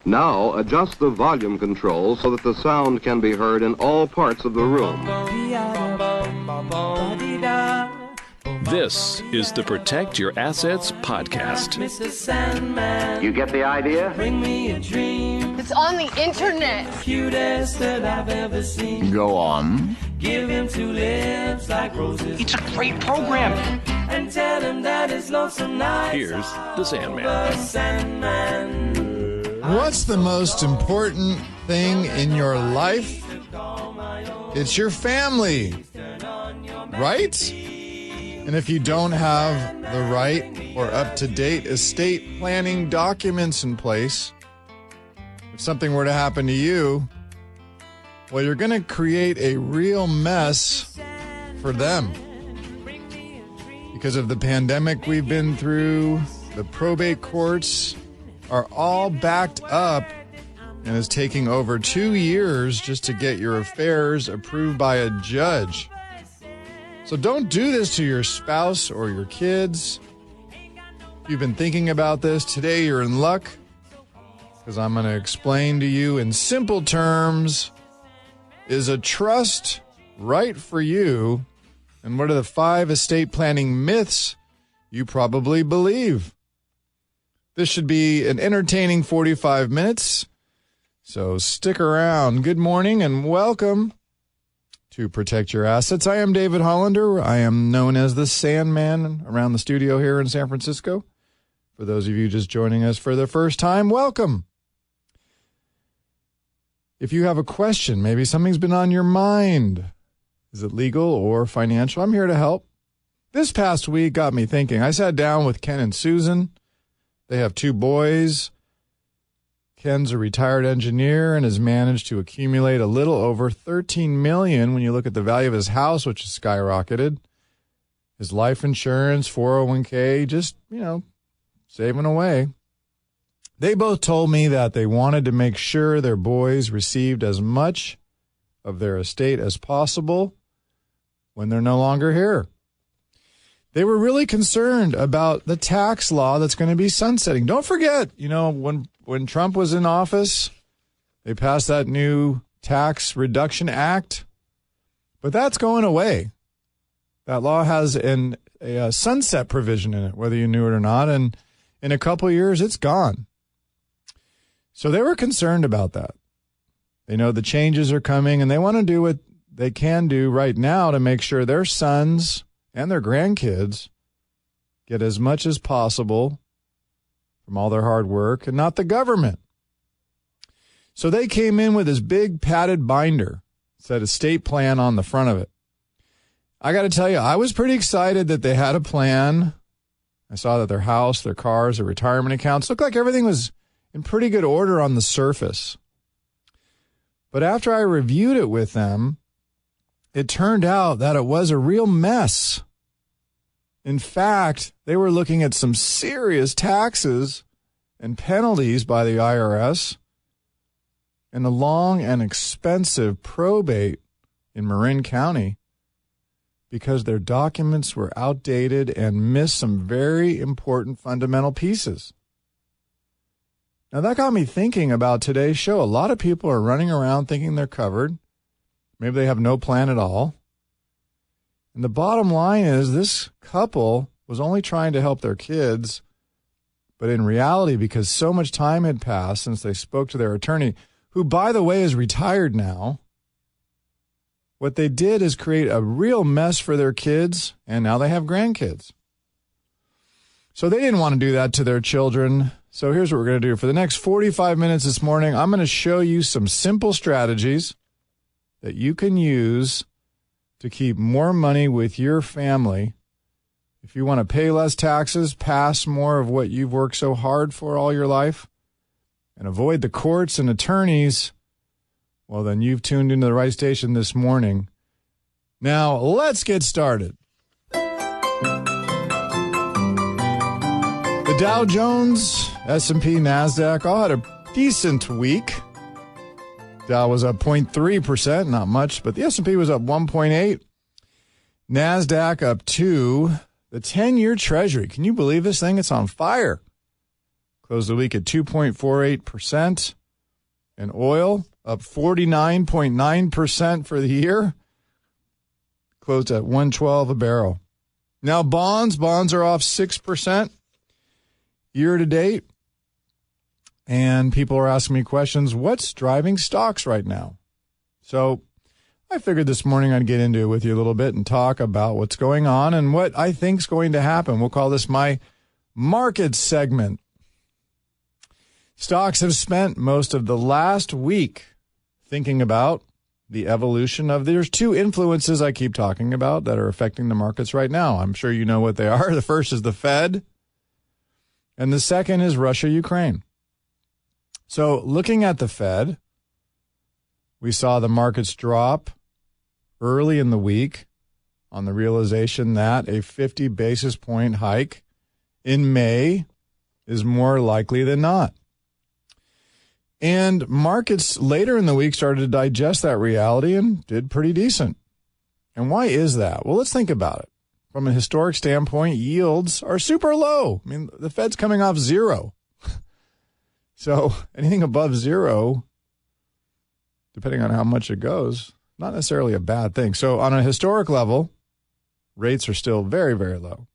Now adjust the volume control so that the sound can be heard in all parts of the room. This is the Protect Your Assets podcast. Mr. Sandman, you get the idea? bring me a dream. It's on the internet. Cutest that I've ever seen. Go on. Give him 2 lips like roses. It's a great program. And tell him that it's lonesome nights. Here's the Sandman. The Sandman. What's the most important thing in your life? It's your family, right? And if you don't have the right or up-to-date estate planning documents in place, if something were to happen to you, well, you're going to create a real mess for them. Because of the pandemic we've been through, the probate courts are all backed up, and it's taking over 2 years just to get your affairs approved by a judge. So don't do this to your spouse or your kids. If you've been thinking about this, today you're in luck, because I'm going to explain to you in simple terms, is a trust right for you? And what are the 5 estate planning myths you probably believe? This should be an entertaining 45 minutes, so stick around. Good morning and welcome to Protect Your Assets. I am David Hollander. I am known as the Sandman around the studio here in San Francisco. For those of you just joining us for the first time, welcome. If you have a question, maybe something's been on your mind, is it legal or financial? I'm here to help. This past week got me thinking. I sat down with Ken and Susan. They have 2 boys. Ken's a retired engineer and has managed to accumulate a little over $13 million when you look at the value of his house, which has skyrocketed. His life insurance, 401k, just, saving away. They both told me that they wanted to make sure their boys received as much of their estate as possible when they're no longer here. They were really concerned about the tax law that's going to be sunsetting. Don't forget, when Trump was in office, they passed that new Tax Reduction Act, but that's going away. That law has a sunset provision in it, whether you knew it or not, and in a couple of years, it's gone. So they were concerned about that. They know the changes are coming, and they want to do what they can do right now to make sure their sons and their grandkids get as much as possible from all their hard work and not the government. So they came in with this big padded binder, said estate plan on the front of it. I got to tell you, I was pretty excited that they had a plan. I saw that their house, their cars, their retirement accounts looked like everything was in pretty good order on the surface. But after I reviewed it with them, it turned out that it was a real mess. In fact, they were looking at some serious taxes and penalties by the IRS and a long and expensive probate in Marin County because their documents were outdated and missed some very important fundamental pieces. Now, that got me thinking about today's show. A lot of people are running around thinking they're covered. Maybe they have no plan at all. And the bottom line is this couple was only trying to help their kids, but in reality, because so much time had passed since they spoke to their attorney, who, by the way, is retired now, what they did is create a real mess for their kids, and now they have grandkids. So they didn't want to do that to their children. So here's what we're going to do. For the next 45 minutes this morning, I'm going to show you some simple strategies that you can use to keep more money with your family. If you want to pay less taxes, pass more of what you've worked so hard for all your life, and avoid the courts and attorneys, well, then you've tuned into the right station this morning. Now, let's get started. The Dow Jones, S&P, NASDAQ all had a decent week. Dow was up 0.3%, not much, but the S&P was up 1.8%. NASDAQ up 2%. The 10-year Treasury, can you believe this thing? It's on fire. closed the week at 2.48%. And oil up 49.9% for the year, closed at $112 a barrel. Now bonds are off 6% year to date. And people are asking me questions, what's driving stocks right now? So I figured this morning I'd get into it with you a little bit and talk about what's going on and what I think's going to happen. We'll call this my market segment. Stocks have spent most of the last week thinking about the evolution of, there's two influences I keep talking about that are affecting the markets right now. I'm sure you know what they are. The first is the Fed, and the second is Russia-Ukraine. So looking at the Fed, we saw the markets drop early in the week on the realization that a 50 basis point hike in May is more likely than not. And markets later in the week started to digest that reality and did pretty decent. And why is that? Well, let's think about it. From a historic standpoint, yields are super low. I mean, the Fed's coming off zero. So anything above zero, depending on how much it goes, not necessarily a bad thing. So on a historic level, rates are still very, very low.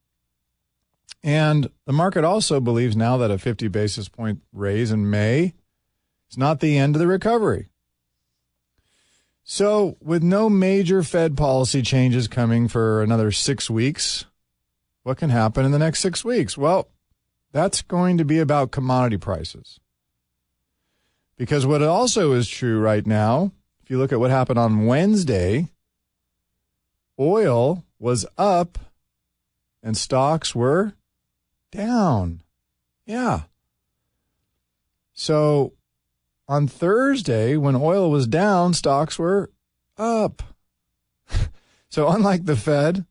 And the market also believes now that a 50 basis point raise in May is not the end of the recovery. So with no major Fed policy changes coming for another 6 weeks, what can happen in the next 6 weeks? Well, that's going to be about commodity prices. Because what also is true right now, if you look at what happened on Wednesday, oil was up and stocks were down. Yeah. So on Thursday, when oil was down, stocks were up. So unlike the Fed,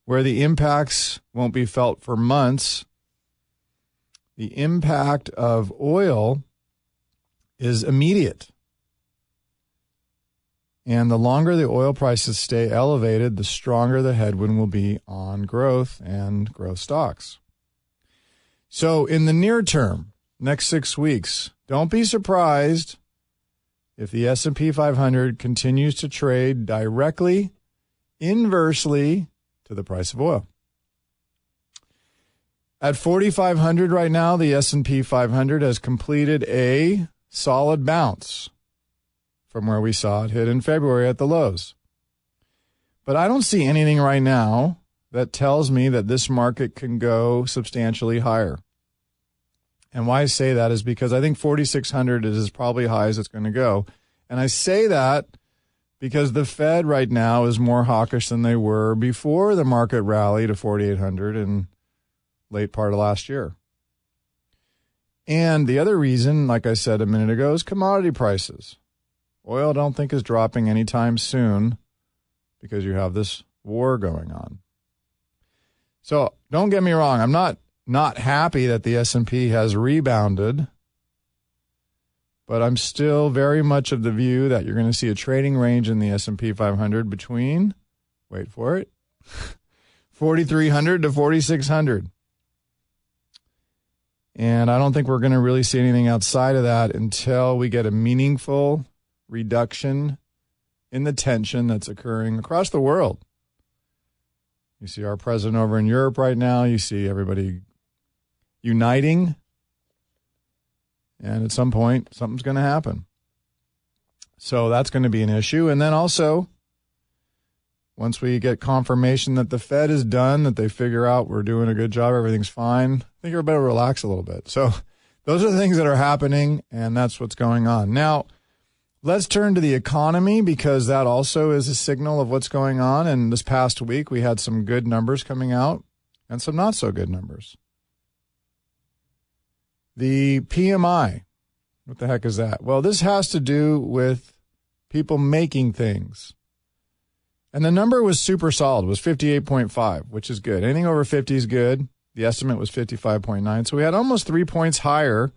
where the impacts won't be felt for months, the impact of oil is immediate. And the longer the oil prices stay elevated, the stronger the headwind will be on growth and growth stocks. So in the near term, next 6 weeks, don't be surprised if the S&P 500 continues to trade directly, inversely to the price of oil. At 4,500 right now, the S&P 500 has completed a solid bounce from where we saw it hit in February at the lows. But I don't see anything right now that tells me that this market can go substantially higher. And why I say that is because I think 4,600 is probably high as it's going to go. And I say that because the Fed right now is more hawkish than they were before the market rally to 4,800 in late part of last year. And the other reason, like I said a minute ago, is commodity prices. Oil I don't think is dropping anytime soon because you have this war going on. So don't get me wrong. I'm not happy that the S&P has rebounded, but I'm still very much of the view that you're going to see a trading range in the S&P 500 between, wait for it, 4,300 to 4,600. And I don't think we're going to really see anything outside of that until we get a meaningful reduction in the tension that's occurring across the world. You see our president over in Europe right now. You see everybody uniting. And at some point, something's going to happen. So that's going to be an issue. And then also, once we get confirmation that the Fed is done, that they figure out we're doing a good job, everything's fine, I think everybody will relax a little bit. So those are the things that are happening, and that's what's going on. Now, let's turn to the economy because that also is a signal of what's going on. And this past week, we had some good numbers coming out and some not so good numbers. The PMI, what the heck is that? Well, this has to do with people making things. And the number was super solid, was 58.5, which is good. Anything over 50 is good. The estimate was 55.9. So we had almost 3 points higher,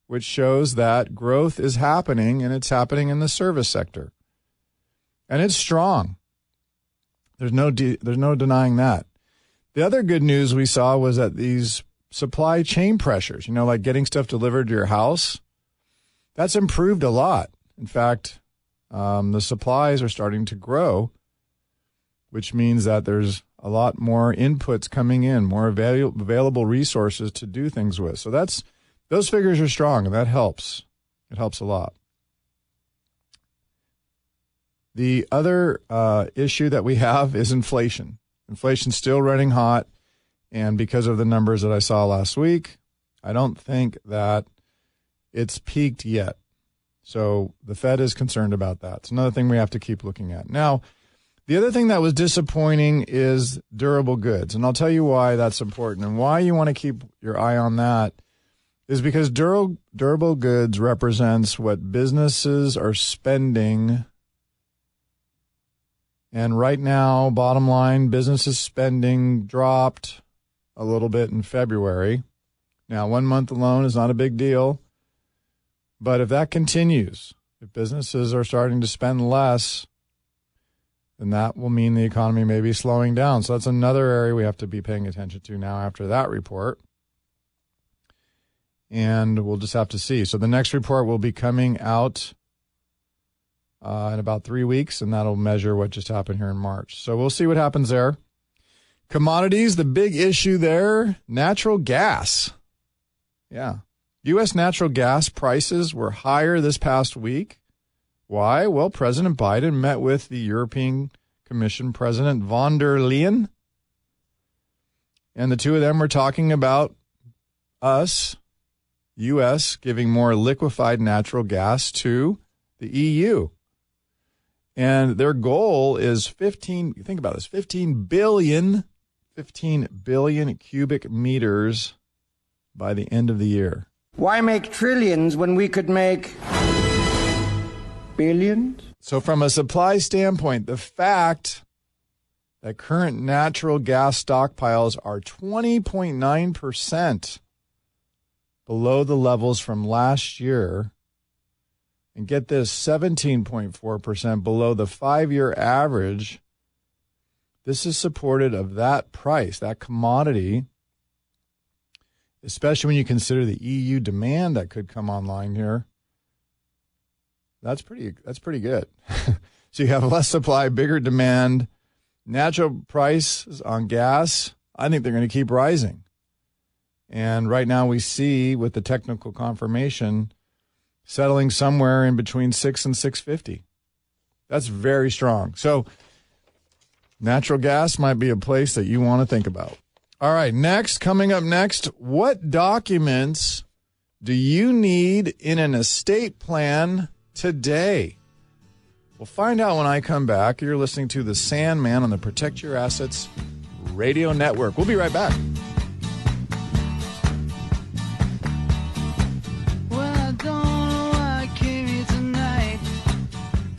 which shows that growth is happening, and it's happening in the service sector. And it's strong. There's no denying that. The other good news we saw was that these supply chain pressures, like getting stuff delivered to your house. That's improved a lot. In fact, the supplies are starting to grow, which means that there's a lot more inputs coming in, more available resources to do things with. So those figures are strong, and that helps. It helps a lot. The other issue that we have is inflation. Inflation's still running hot, and because of the numbers that I saw last week, I don't think that it's peaked yet. So the Fed is concerned about that. It's another thing we have to keep looking at. Now, the other thing that was disappointing is durable goods, and I'll tell you why that's important and why you want to keep your eye on that is because durable goods represents what businesses are spending. And right now, bottom line, businesses spending dropped a little bit in February. Now, 1 month alone is not a big deal. But if that continues, if businesses are starting to spend less, then that will mean the economy may be slowing down. So that's another area we have to be paying attention to now after that report. And we'll just have to see. So the next report will be coming out in about 3 weeks, and that'll measure what just happened here in March. So we'll see what happens there. Commodities, the big issue there, natural gas. Yeah. U.S. natural gas prices were higher this past week. Why? Well, President Biden met with the European Commission President von der Leyen, and the two of them were talking about us, U.S., giving more liquefied natural gas to the EU. And their goal is 15 billion cubic meters by the end of the year. Why make trillions when we could make billions? So from a supply standpoint, the fact that current natural gas stockpiles are 20.9% below the levels from last year, and get this, 17.4% below the 5-year average, this is supported of that price, that commodity, especially when you consider the EU demand that could come online here. That's pretty good. So you have less supply, bigger demand. Natural prices on gas, I think they're going to keep rising. And right now we see with the technical confirmation settling somewhere in between $6 and $6.50. That's very strong. So natural gas might be a place that you want to think about. All right, coming up next, what documents do you need in an estate plan today? We'll find out when I come back. You're listening to The Sandman on the Protect Your Assets Radio Network. We'll be right back.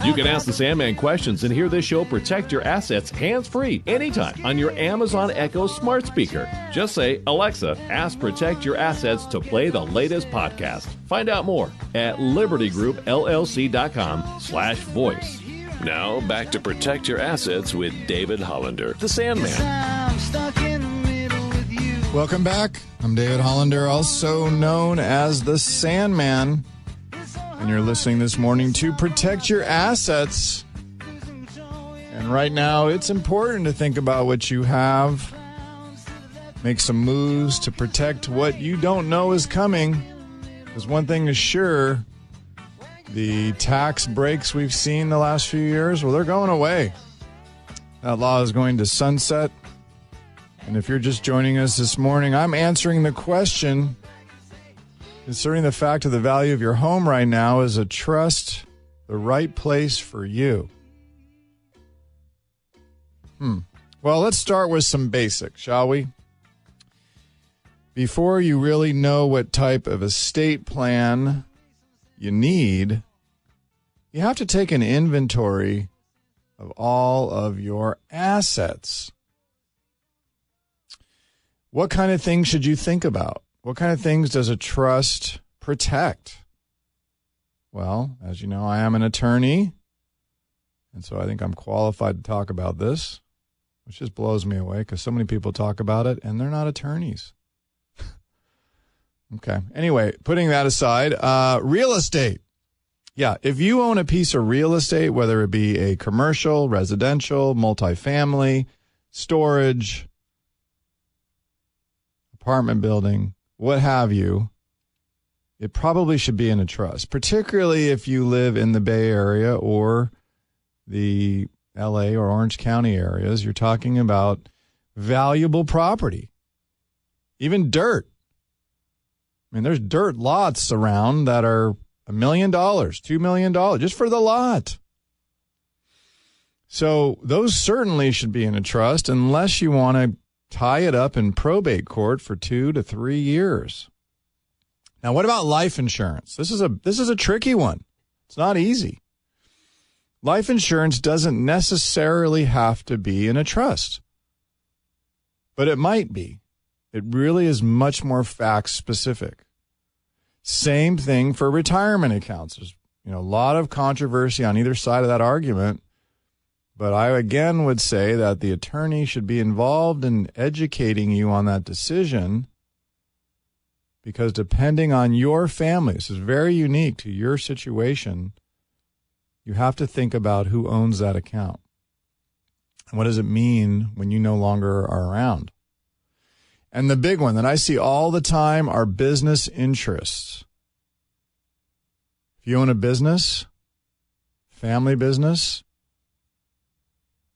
You can ask the Sandman questions and hear this show Protect Your Assets hands-free anytime on your Amazon Echo smart speaker. Just say, Alexa, ask Protect Your Assets to play the latest podcast. Find out more at libertygroupllc.com/voice. Now back to Protect Your Assets with David Hollander, the Sandman. Welcome back. I'm David Hollander, also known as the Sandman. And you're listening this morning to Protect Your Assets. And right now, it's important to think about what you have. Make some moves to protect what you don't know is coming. Because one thing is sure, the tax breaks we've seen the last few years, well, they're going away. That law is going to sunset. And if you're just joining us this morning, I'm answering the question concerning the fact of the value of your home right now, is a trust the right place for you? Well, let's start with some basics, shall we? Before you really know what type of estate plan you need, you have to take an inventory of all of your assets. What kind of things should you think about? What kind of things does a trust protect? Well, as you know, I am an attorney, and so I think I'm qualified to talk about this, which just blows me away because so many people talk about it, and they're not attorneys. Okay. Anyway, putting that aside, real estate. Yeah, if you own a piece of real estate, whether it be a commercial, residential, multifamily, storage, apartment building, what have you, it probably should be in a trust, particularly if you live in the Bay Area or the LA or Orange County areas. You're talking about valuable property, even dirt. I mean, there's dirt lots around that are $1 million, $2 million, just for the lot. So those certainly should be in a trust unless you want to tie it up in probate court for 2 to 3 years. Now, what about life insurance? This is a tricky one. It's not easy. Life insurance doesn't necessarily have to be in a trust, but it might be. It really is much more fact specific. Same thing for retirement accounts. There's, a lot of controversy on either side of that argument. But I again would say that the attorney should be involved in educating you on that decision, because depending on your family, this is very unique to your situation, you have to think about who owns that account. And what does it mean when you no longer are around? And the big one that I see all the time are business interests. If you own a business, family business,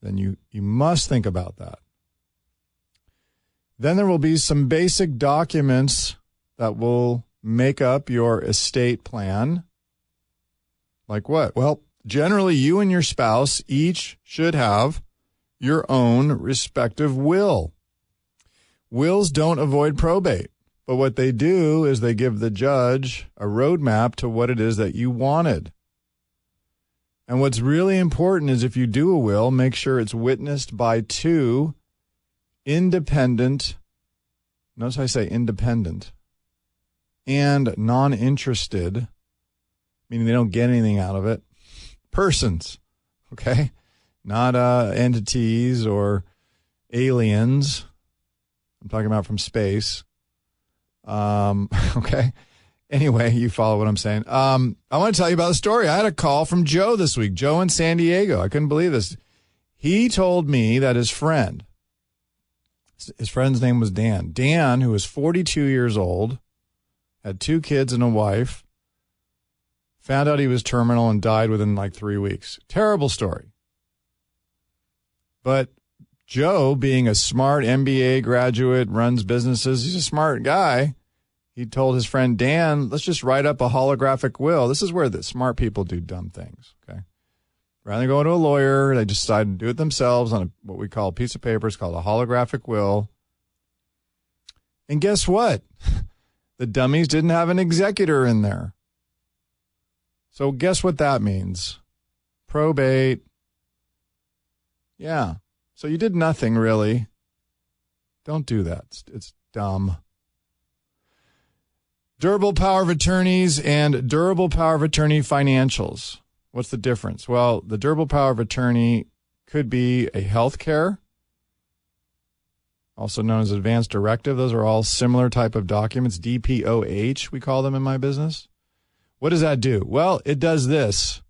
then you must think about that. Then there will be some basic documents that will make up your estate plan. Like what? Well, generally you and your spouse each should have your own respective will. Wills don't avoid probate, but what they do is they give the judge a roadmap to what it is that you wanted. And what's really important is if you do a will, make sure it's witnessed by 2 independent, notice I say independent, and non-interested, meaning they don't get anything out of it, persons, okay? Not entities or aliens. I'm talking about from space. Okay. Anyway, you follow what I'm saying. I want to tell you about a story. I had a call from Joe this week. Joe in San Diego. I couldn't believe this. He told me that his friend's name was Dan. Dan, who was 42 years old, had 2 kids and a wife, found out he was terminal and died within like 3 weeks. Terrible story. But Joe, being a smart MBA graduate, runs businesses, he's a smart guy. He told his friend Dan, let's just write up a holographic will. This is where the smart people do dumb things, okay? Rather than go to a lawyer, they just decide to do it themselves on what we call a piece of paper. It's called a holographic will. And guess what? The dummies didn't have an executor in there. So guess what that means? Probate. Yeah. So you did nothing, really. Don't do that. It's dumb. Durable power of attorneys and durable power of attorney financials. What's the difference? Well, the durable power of attorney could be a health care, also known as advance directive. Those are all similar type of documents. DPOH, we call them in my business. What does that do? Well, it does this.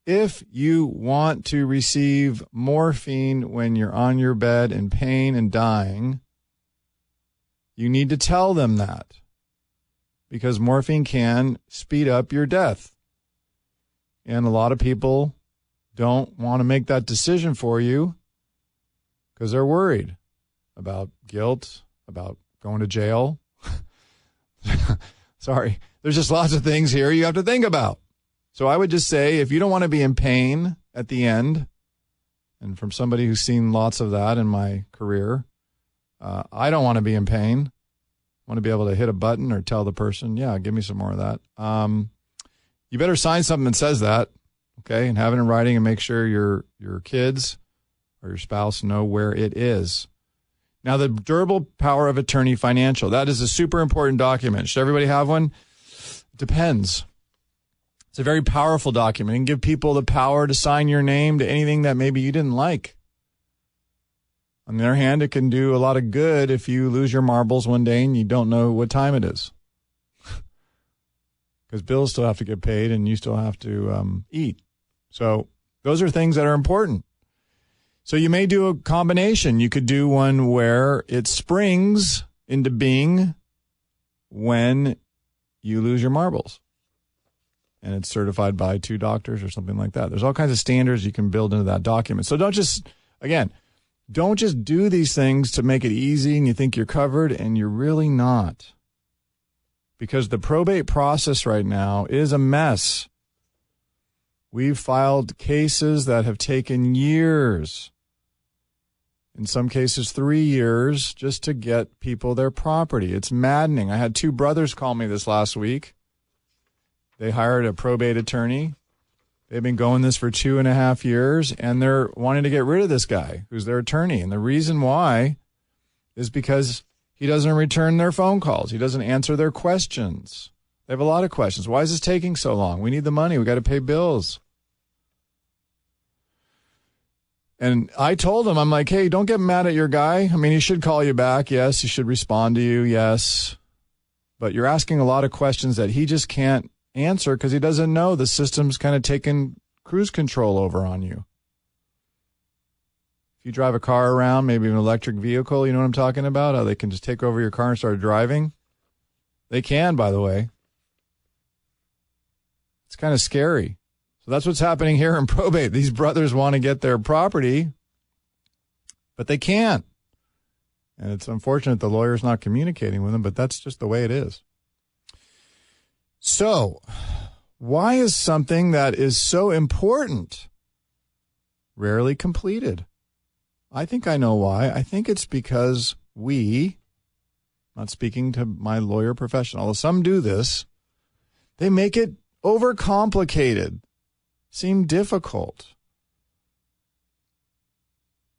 If you want to receive morphine when you're on your bed in pain and dying, you need to tell them that, because morphine can speed up your death. And a lot of people don't want to make that decision for you because they're worried about guilt, about going to jail. Sorry, there's just lots of things here you have to think about. So I would just say, if you don't want to be in pain at the end, and from somebody who's seen lots of that in my career, I don't want to be in pain. I want to be able to hit a button or tell the person, yeah, give me some more of that. You better sign something that says that, okay, and have it in writing, and make sure your kids or your spouse know where it is. Now, the durable power of attorney financial, that is a super important document. Should everybody have one? Depends. It's a very powerful document and give people the power to sign your name to anything that maybe you didn't like. On the other hand, it can do a lot of good if you lose your marbles one day and you don't know what time it is. Because bills still have to get paid and you still have to eat. So those are things that are important. So you may do a combination. You could do one where it springs into being when you lose your marbles. And it's certified by 2 doctors or something like that. There's all kinds of standards you can build into that document. So don't just do these things to make it easy and you think you're covered, and you're really not. Because the probate process right now is a mess. We've filed cases that have taken years, in some cases 3 years, just to get people their property. It's maddening. I had 2 brothers call me this last week. They hired a probate attorney. They've been going this for 2.5 years, and they're wanting to get rid of this guy who's their attorney. And the reason why is because he doesn't return their phone calls. He doesn't answer their questions. They have a lot of questions. Why is this taking so long? We need the money. We got to pay bills. And I told him, I'm like, hey, don't get mad at your guy. I mean, he should call you back. Yes, he should respond to you. Yes. But you're asking a lot of questions that he just can't answer because he doesn't know. The system's kind of taken cruise control over on you. If you drive a car around, maybe an electric vehicle, you know what I'm talking about? How they can just take over your car and start driving. They can, by the way. It's kind of scary. So that's what's happening here in probate. These brothers want to get their property, but they can't. And it's unfortunate the lawyer's not communicating with them, but that's just the way it is. So, why is something that is so important rarely completed? I think I know why. I think it's because not speaking to my lawyer profession, although some do this, they make it overcomplicated, seem difficult.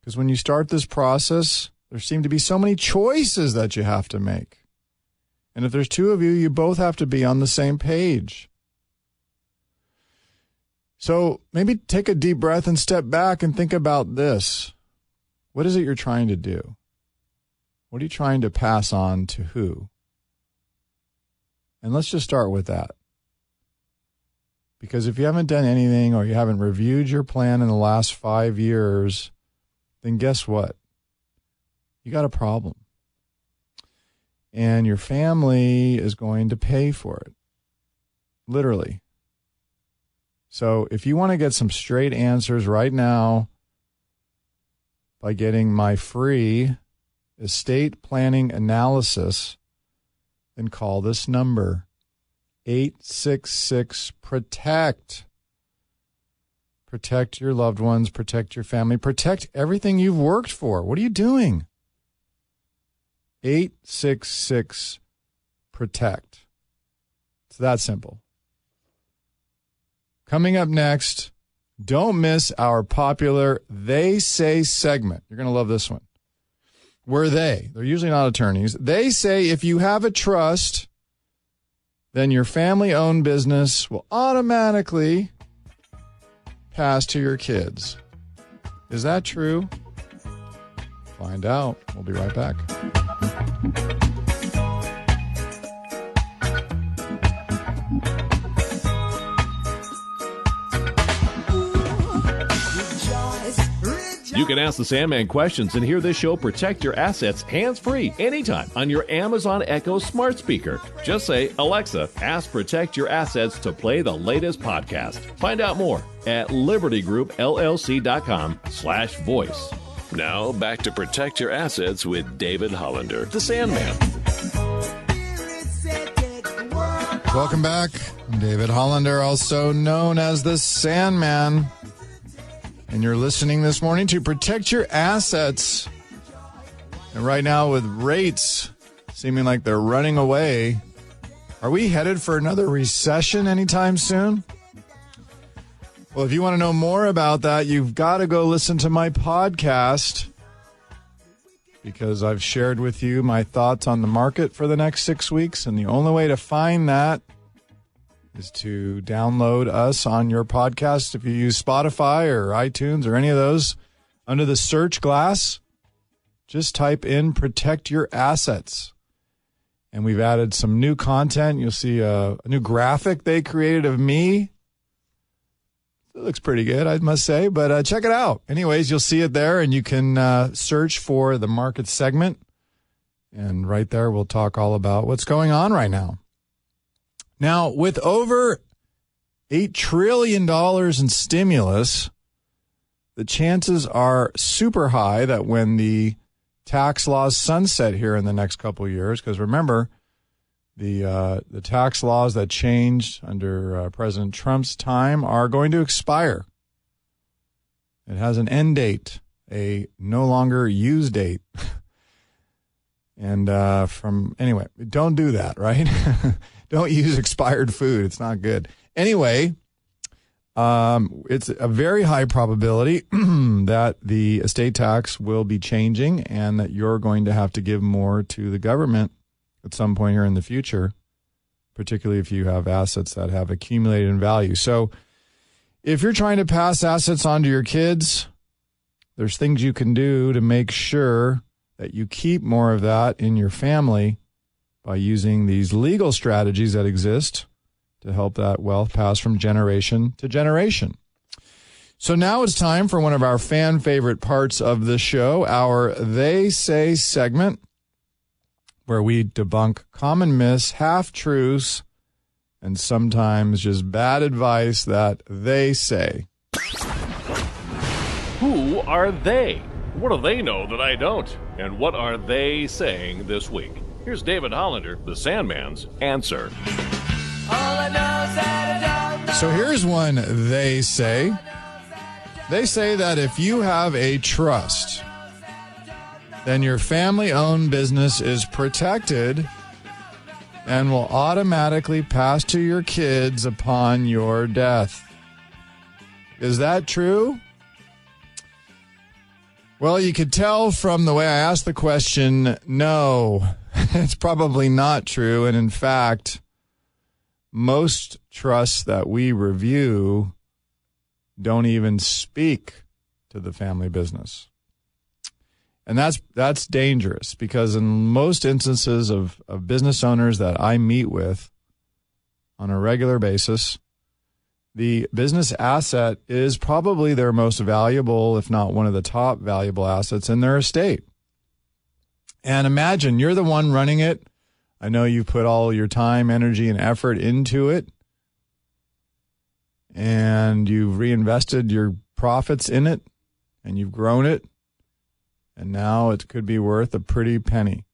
Because when you start this process, there seem to be so many choices that you have to make. And if there's 2 of you, you both have to be on the same page. So maybe take a deep breath and step back and think about this. What is it you're trying to do? What are you trying to pass on to who? And let's just start with that. Because if you haven't done anything or you haven't reviewed your plan in the last 5 years, then guess what? You got a problem. And your family is going to pay for it. Literally. So if you want to get some straight answers right now by getting my free estate planning analysis, then call this number, 866-PROTECT. Protect your loved ones, protect your family, protect everything you've worked for. What are you doing? 866-PROTECT. It's that simple. Coming up next, don't miss our popular They Say segment. You're going to love this one. Where they're usually not attorneys. They say if you have a trust, then your family-owned business will automatically pass to your kids. Is that true? Find out. We'll be right back. You can ask the Sandman questions and hear this show Protect Your Assets hands-free anytime on your Amazon Echo smart speaker. Just say, Alexa, ask Protect Your Assets to play the latest podcast. Find out more at libertygroupllc.com/voice. Now back to Protect Your Assets with David Hollander, the Sandman. Welcome back. I'm David Hollander, also known as the Sandman. And you're listening this morning to Protect Your Assets. And right now, with rates seeming like they're running away, are we headed for another recession anytime soon? Well, if you want to know more about that, you've got to go listen to my podcast, because I've shared with you my thoughts on the market for the next 6 weeks. And the only way to find that is to download us on your podcast. If you use Spotify or iTunes or any of those, under the search glass, Just type in protect your assets. And we've added some new content. You'll see a new graphic they created of me. It looks pretty good, I must say, but check it out. Anyways, you'll see it there, and you can search for the market segment. And right there, we'll talk all about what's going on right now. Now, with over $8 trillion in stimulus, the chances are super high that when the tax laws sunset here in the next couple of years, because remember, the tax laws that changed under President Trump's time are going to expire. It has an end date, a no longer use date. And anyway, don't do that, right? Don't use expired food. It's not good. Anyway, it's a very high probability that the estate tax will be changing and that you're going to have to give more to the government at some point here in the future, particularly if you have assets that have accumulated in value. So if you're trying to pass assets on to your kids, there's things you can do to make sure that you keep more of that in your family by using these legal strategies that exist to help that wealth pass from generation to generation. So now it's time for one of our fan favorite parts of the show, our They Say segment, where we debunk common myths, half-truths, and sometimes just bad advice that they say. Who are they? What do they know that I don't? And what are they saying this week? Here's David Hollander, the Sandman's answer. So here's one they say. They say that if you have a trust, then your family-owned business is protected and will automatically pass to your kids upon your death. Is that true? Well, you could tell from the way I asked the question, no, it's probably not true. And in fact, most trusts that we review don't even speak to the family business. And that's dangerous because in most instances of business owners that I meet with on a regular basis, the business asset is probably their most valuable, if not one of the top valuable assets in their estate. And imagine you're the one running it. I know you've put all your time, energy, and effort into it. And you've reinvested your profits in it, and you've grown it. And now it could be worth a pretty penny.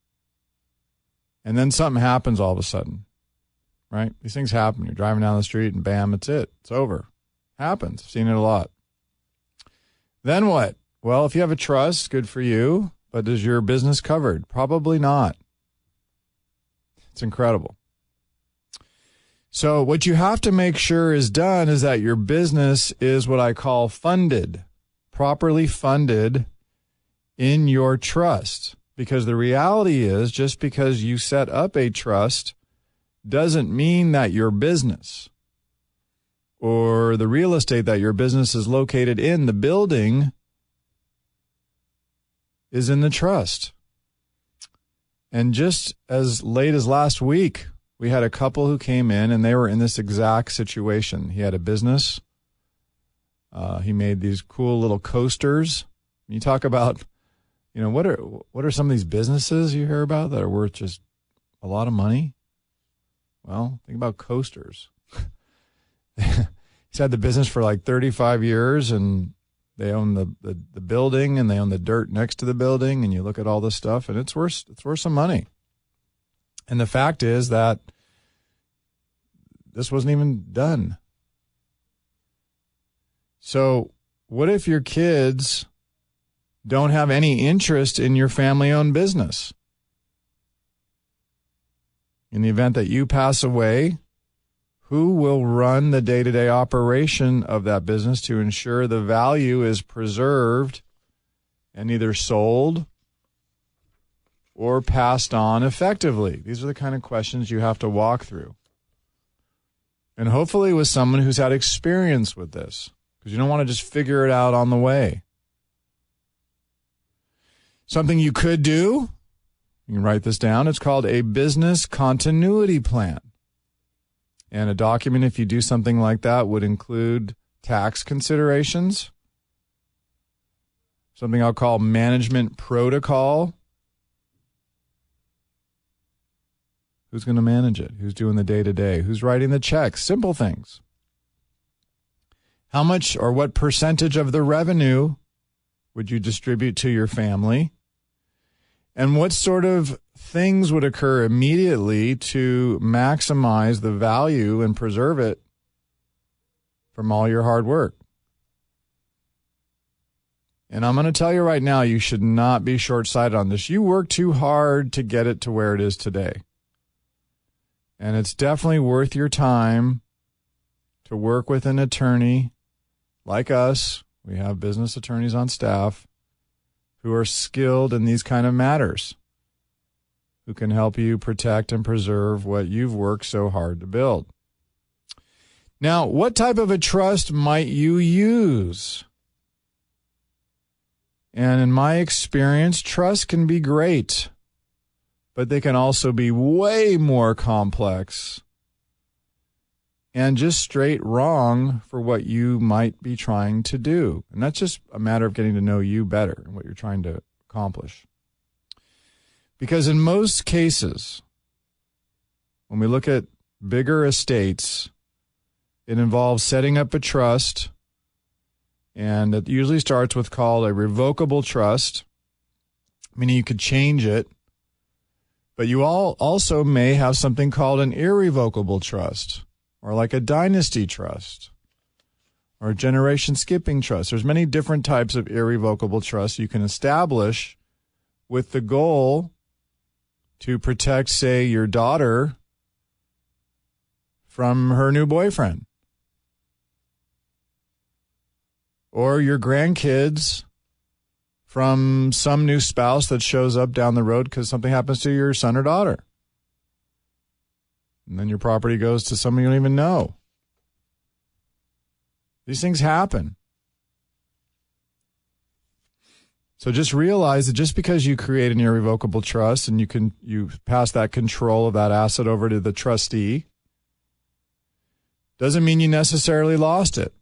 And then something happens all of a sudden, right? These things happen. You're driving down the street and bam, it's it. It's over. Happens. Seen it a lot. Then what? Well, if you have a trust, good for you. But is your business covered? Probably not. It's incredible. So what you have to make sure is done is that your business is what I call funded, properly funded in your trust. Because the reality is just because you set up a trust doesn't mean that your business or the real estate that your business is located in, the building, is in the trust. And just as late as last week, we had a couple who came in and they were in this exact situation. He had a business. He made these cool little coasters. You talk about, you know, what are some of these businesses you hear about that are worth just a lot of money? Well, think about coasters. He's had the business for like 35 years and they own the building and they own the dirt next to the building, and you look at all this stuff and it's worth some money. And the fact is that this wasn't even done. So what if your kids don't have any interest in your family-owned business? In the event that you pass away, who will run the day-to-day operation of that business to ensure the value is preserved and either sold or passed on effectively? These are the kind of questions you have to walk through. And hopefully with someone who's had experience with this, because you don't want to just figure it out on the way. Something you could do, you can write this down. It's called a business continuity plan. And a document, if you do something like that, would include tax considerations, something I'll call management protocol. Who's going to manage it? Who's doing the day-to-day? Who's writing the checks? Simple things. How much or what percentage of the revenue would you distribute to your family? And what sort of things would occur immediately to maximize the value and preserve it from all your hard work? And I'm going to tell you right now, you should not be short-sighted on this. You worked too hard to get it to where it is today. And it's definitely worth your time to work with an attorney like us. We have business attorneys on staff who are skilled in these kind of matters, who can help you protect and preserve what you've worked so hard to build. Now, what type of a trust might you use? And in my experience, trusts can be great, but they can also be way more complex and just straight wrong for what you might be trying to do. And that's just a matter of getting to know you better and what you're trying to accomplish. Because in most cases, when we look at bigger estates, it involves setting up a trust, and it usually starts with called a revocable trust, meaning you could change it. But you all also may have something called an irrevocable trust, or like a dynasty trust, or a generation skipping trust. There's many different types of irrevocable trusts you can establish with the goal to protect, say, your daughter from her new boyfriend, or your grandkids from some new spouse that shows up down the road because something happens to your son or daughter. And then your property goes to someone you don't even know. These things happen. So just realize that just because you create an irrevocable trust and you pass that control of that asset over to the trustee, doesn't mean you necessarily lost it.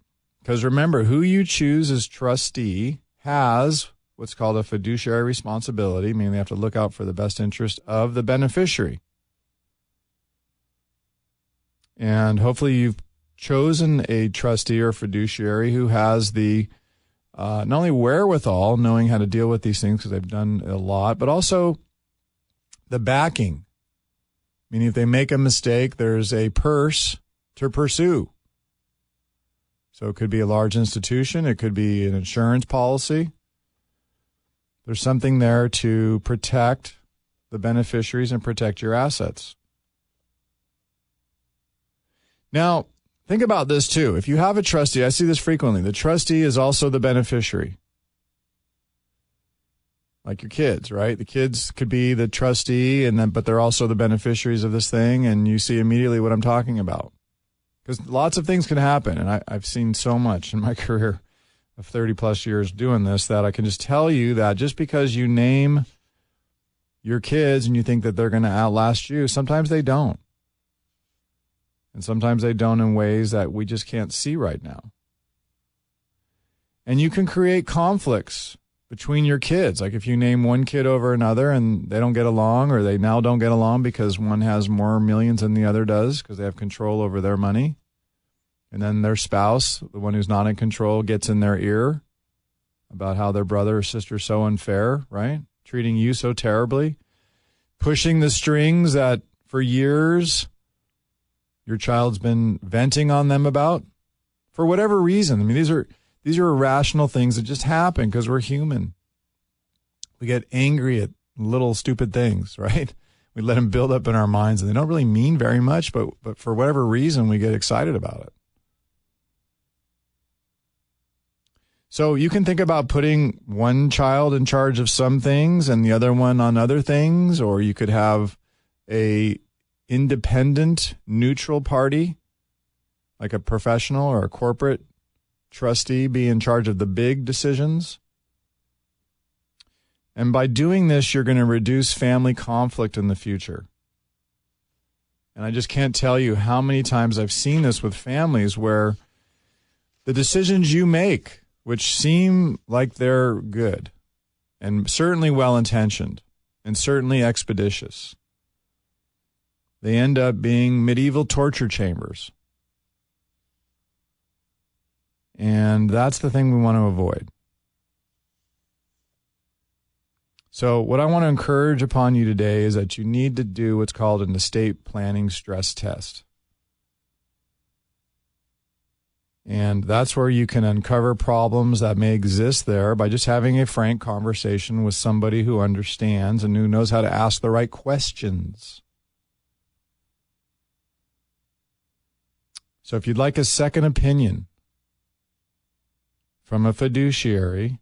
Because remember, who you choose as trustee has what's called a fiduciary responsibility, meaning they have to look out for the best interest of the beneficiary. And hopefully you've chosen a trustee or fiduciary who has the not only wherewithal, knowing how to deal with these things because they've done a lot, but also the backing. Meaning if they make a mistake, there's a purse to pursue. So it could be a large institution. It could be an insurance policy. There's something there to protect the beneficiaries and protect your assets. Now, think about this too. If you have a trustee, I see this frequently. The trustee is also the beneficiary. Like your kids, right? The kids could be the trustee, but they're also the beneficiaries of this thing, and you see immediately what I'm talking about. Because lots of things can happen, and I've seen so much in my career of 30 plus years doing this that I can just tell you that just because you name your kids and you think that they're going to outlast you, sometimes they don't. And sometimes they don't in ways that we just can't see right now. And you can create conflicts between your kids. Like if you name one kid over another and they don't get along, or they now don't get along because one has more millions than the other does because they have control over their money. And then their spouse, the one who's not in control, gets in their ear about how their brother or sister is so unfair, right? Treating you so terribly. Pushing the strings that for years your child's been venting on them about for whatever reason. I mean, these are irrational things that just happen because we're human. We get angry at little stupid things, right? We let them build up in our minds, and they don't really mean very much, but for whatever reason, we get excited about it. So you can think about putting one child in charge of some things and the other one on other things, or you could have a independent, neutral party, like a professional or a corporate trustee, be in charge of the big decisions. And by doing this, you're going to reduce family conflict in the future. And I just can't tell you how many times I've seen this with families where the decisions you make, which seem like they're good and certainly well-intentioned and certainly expeditious, they end up being medieval torture chambers. And that's the thing we want to avoid. So what I want to encourage upon you today is that you need to do what's called an estate planning stress test. And that's where you can uncover problems that may exist there by just having a frank conversation with somebody who understands and who knows how to ask the right questions. So if you'd like a second opinion from a fiduciary,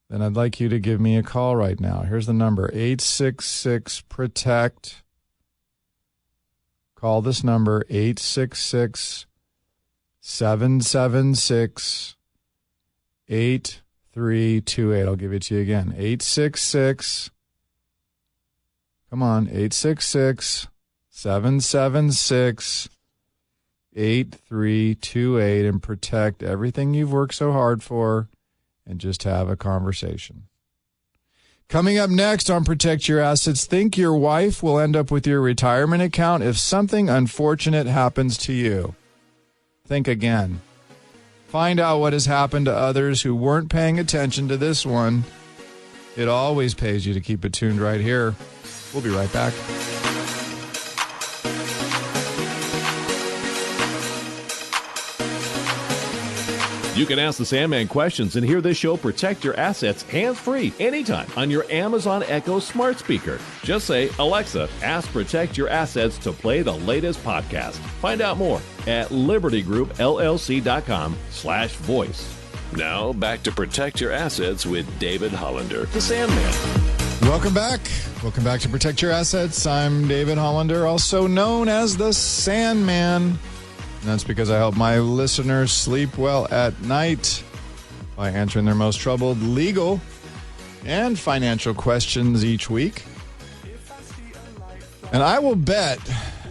then I'd like you to give me a call right now. Here's the number, 866-PROTECT. Call this number, 866-776-8328. I'll give it to you again, 866-776-8328, and protect everything you've worked so hard for, and just have a conversation. Coming up next on Protect Your Assets, think your wife will end up with your retirement account if something unfortunate happens to you. Think again. Find out what has happened to others who weren't paying attention to this one. It always pays you to keep it tuned right here. We'll be right back. You can ask the Sandman questions and hear this show Protect Your Assets hands-free anytime on your Amazon Echo smart speaker. Just say, Alexa, ask Protect Your Assets to play the latest podcast. Find out more at libertygroupllc.com/voice. Now back to Protect Your Assets with David Hollander, the Sandman. Welcome back. Welcome back to Protect Your Assets. I'm David Hollander, also known as the Sandman. And that's because I help my listeners sleep well at night by answering their most troubled legal and financial questions each week. And I will bet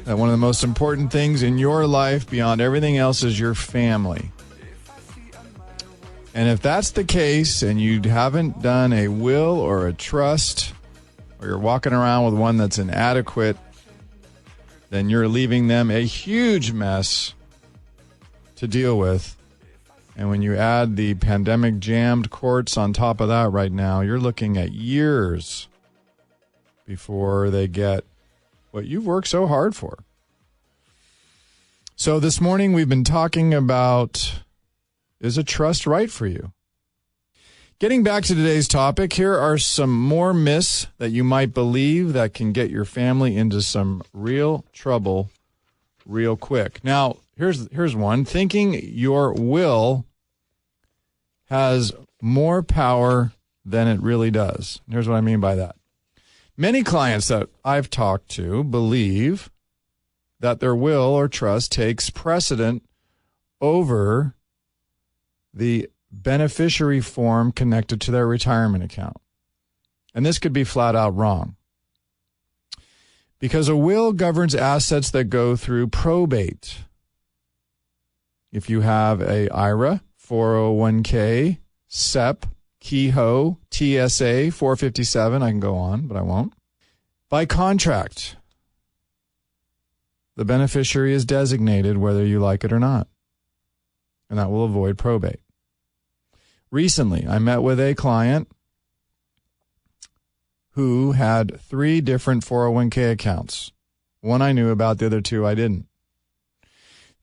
that one of the most important things in your life beyond everything else is your family. And if that's the case and you haven't done a will or a trust, or you're walking around with one that's inadequate, then you're leaving them a huge mess to deal with. And when you add the pandemic jammed courts on top of that right now, you're looking at years before they get what you've worked so hard for. So this morning we've been talking about, is a trust right for you? Getting back to today's topic, here are some more myths that you might believe that can get your family into some real trouble real quick. Now, here's one. Thinking your will has more power than it really does. Here's what I mean by that. Many clients that I've talked to believe that their will or trust takes precedent over the beneficiary form connected to their retirement account. And this could be flat out wrong. Because a will governs assets that go through probate. If you have a IRA, 401k, SEP, KEHO, TSA, 457, I can go on, but I won't. By contract, the beneficiary is designated whether you like it or not. And that will avoid probate. Recently, I met with a client who had 3 different 401k accounts. One I knew about, the other 2 I didn't.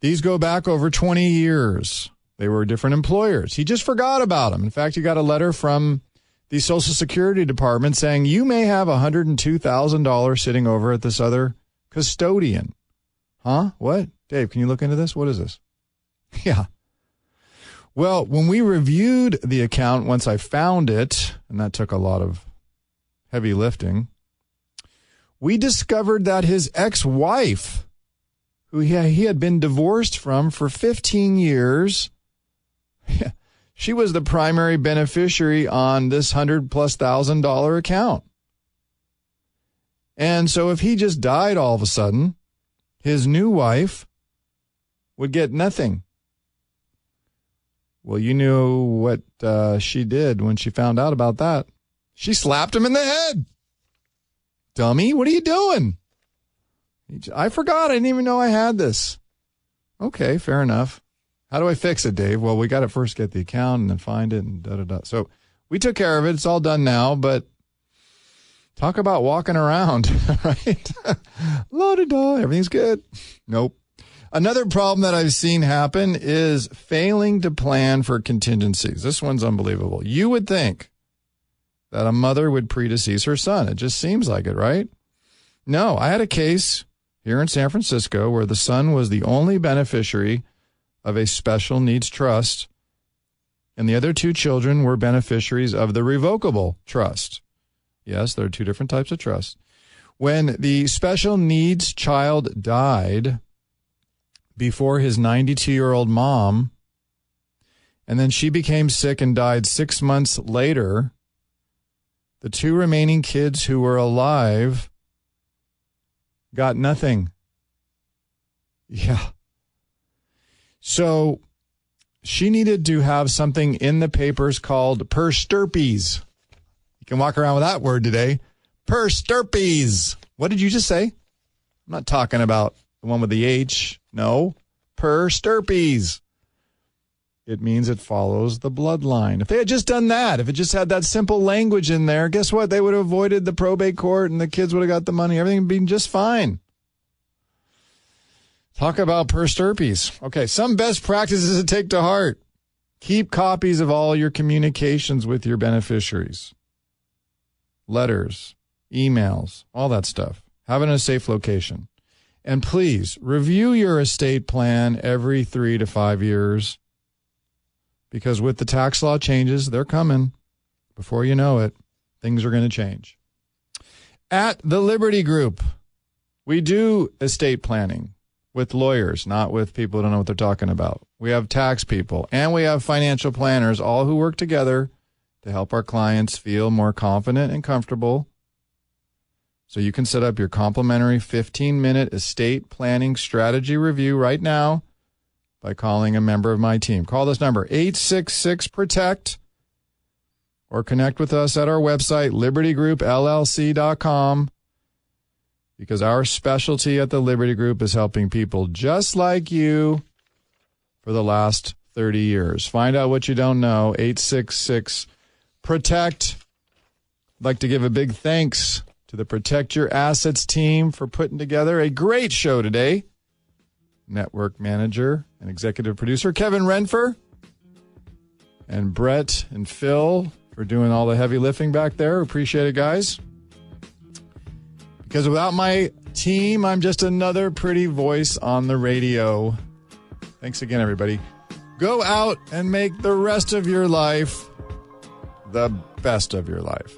These go back over 20 years. They were different employers. He just forgot about them. In fact, he got a letter from the Social Security Department saying, you may have $102,000 sitting over at this other custodian. Huh? What? Dave, can you look into this? What is this? Yeah. Well, when we reviewed the account, once I found it, and that took a lot of heavy lifting, we discovered that his ex-wife, who he had been divorced from for 15 years, She was the primary beneficiary on this $100,000+ account. And so if he just died all of a sudden, his new wife would get nothing. Well, you knew what she did when she found out about that. She slapped him in the head. Dummy, what are you doing? I forgot. I didn't even know I had this. Okay, fair enough. How do I fix it, Dave? Well, we got to first get the account and then find it and da-da-da. So we took care of it. It's all done now, but talk about walking around, right? La-da-da, everything's good. Nope. Another problem that I've seen happen is failing to plan for contingencies. This one's unbelievable. You would think that a mother would predecease her son. It just seems like it, right? No, I had a case here in San Francisco where the son was the only beneficiary of a special needs trust, and the other two children were beneficiaries of the revocable trust. Yes, there are two different types of trust. When the special needs child died before his 92-year-old mom, and then she became sick and died 6 months later, the two remaining kids who were alive got nothing. Yeah. So she needed to have something in the papers called persterpes. You can walk around with that word today. Persterpes. What did you just say? I'm not talking about the one with the H. No. Persterpes. It means it follows the bloodline. If they had just done that, if it just had that simple language in there, guess what? They would have avoided the probate court and the kids would have got the money. Everything would be just fine. Talk about persterpes. Okay, some best practices to take to heart. Keep copies of all your communications with your beneficiaries. Letters, emails, all that stuff. Have it in a safe location. And please, review your estate plan every 3 to 5 years. Because with the tax law changes, they're coming. Before you know it, things are going to change. At the Liberty Group, we do estate planning with lawyers, not with people who don't know what they're talking about. We have tax people and we have financial planners, all who work together to help our clients feel more confident and comfortable. So you can set up your complimentary 15-minute estate planning strategy review right now by calling a member of my team. Call this number, 866-PROTECT, or connect with us at our website, libertygroupllc.com, because our specialty at the Liberty Group is helping people just like you for the last 30 years. Find out what you don't know, 866-PROTECT. I'd like to give a big thanks to the Protect Your Assets team for putting together a great show today. Network manager and executive producer Kevin Renfer, and Brett and Phil for doing all the heavy lifting back there. Appreciate it, guys. Because without my team, I'm just another pretty voice on the radio. Thanks again, everybody. Go out and make the rest of your life the best of your life.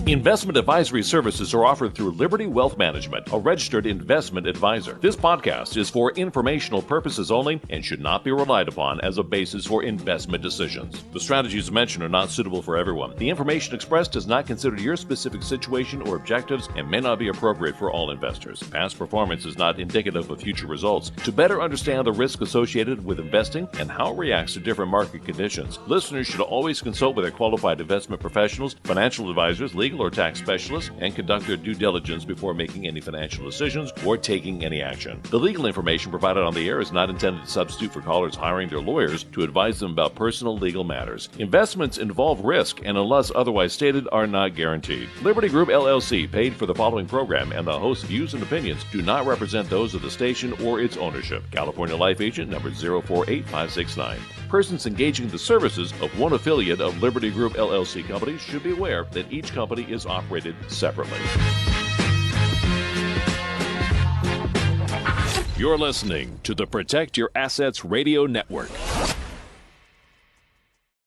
Investment advisory services are offered through Liberty Wealth Management, a registered investment advisor. This podcast is for informational purposes only and should not be relied upon as a basis for investment decisions. The strategies mentioned are not suitable for everyone. The information expressed does not consider your specific situation or objectives and may not be appropriate for all investors. Past performance is not indicative of future results. To better understand the risk associated with investing and how it reacts to different market conditions, listeners should always consult with their qualified investment professionals, financial advisors, legal or tax specialists, and conduct their due diligence before making any financial decisions or taking any action. The legal information provided on the air is not intended to substitute for callers hiring their lawyers to advise them about personal legal matters. Investments involve risk and, unless otherwise stated, are not guaranteed. Liberty Group LLC paid for the following program, and the host's views and opinions do not represent those of the station or its ownership. California Life Agent number 048569. Persons engaging the services of one affiliate of Liberty Group LLC companies should be aware that each company is operated separately. You're listening to the Protect Your Assets Radio Network.